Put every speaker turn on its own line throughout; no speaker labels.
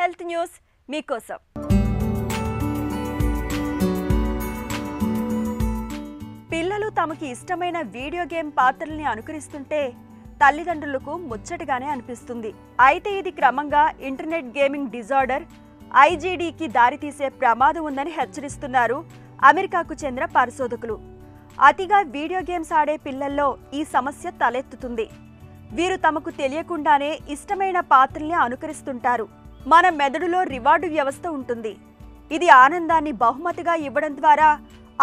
Health news మీకోసం. పిల్లలు తమకి ఇష్టమైన వీడియో గేమ్ పాత్రల్ని అనుకరిస్తుంటే తల్లిదండ్రులకు ముచ్చటగానే అనిపిస్తుంది. అయితే ఇది క్రమంగా ఇంటర్నెట్ గేమింగ్ డిజార్డర్ ఐజీడీకి దారితీసే ప్రమాదం ఉందని హెచ్చరిస్తున్నారు అమెరికాకు చెందిన పరిశోధకులు. అతిగా వీడియో గేమ్స్ ఆడే పిల్లల్లో ఈ సమస్య తలెత్తుతుంది. వీరు తమకు తెలియకుండానే ఇష్టమైన పాత్రల్ని అనుకరిస్తుంటారు. మన మెదడులో రివార్డు వ్యవస్థ ఉంటుంది. ఇది ఆనందాన్ని బహుమతిగా ఇవ్వడం ద్వారా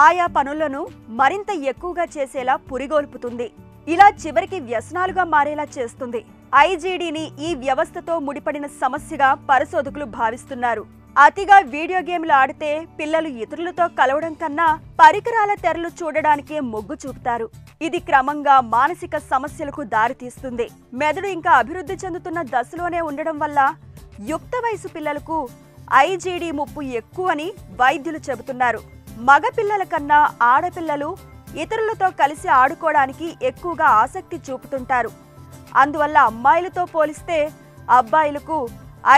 ఆయా పనులను మరింత ఎక్కువగా చేసేలా పురిగొల్పుతుంది. ఇలా చివరికి వ్యసనాలుగా మారేలా చేస్తుంది. ఐజీడీని ఈ వ్యవస్థతో ముడిపడిన సమస్యగా పరిశోధకులు భావిస్తున్నారు. అతిగా వీడియో గేమ్లు ఆడితే పిల్లలు ఇతరులతో కలవడం కన్నా పరికరాల తెరలు చూడడానికే మొగ్గు చూపుతారు. ఇది క్రమంగా మానసిక సమస్యలకు దారితీస్తుంది. మెదడు ఇంకా అభివృద్ధి చెందుతున్న దశలోనే ఉండడం వల్ల యుక్త వయసు పిల్లలకు ఐజీడీ ముప్పు ఎక్కువని వైద్యులు చెబుతున్నారు. మగ పిల్లల కన్నా ఆడపిల్లలు ఇతరులతో కలిసి ఆడుకోవడానికి ఎక్కువగా ఆసక్తి చూపుతుంటారు. అందువల్ల అమ్మాయిలతో పోలిస్తే అబ్బాయిలకు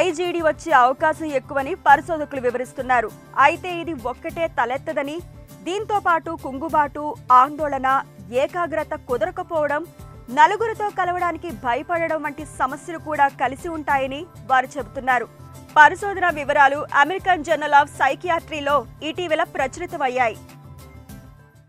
ఐజీడీ వచ్చే అవకాశం ఎక్కువని పరిశోధకులు వివరిస్తున్నారు. అయితే ఇది ఒక్కటే తలెత్తదని, దీంతో పాటు కుంగుబాటు, ఆందోళన, ఏకాగ్రత కుదరకపోవడం, నలుగురితో కలవడానికి భయపడడం వంటి సమస్యలు కూడా కలిసి ఉంటాయని వారు చెబుతున్నారు. పరిశోధన వివరాలు అమెరికన్ జర్నల్ ఆఫ్ సైకియాట్రీలో ఇటీవల ప్రచురితమయ్యాయి.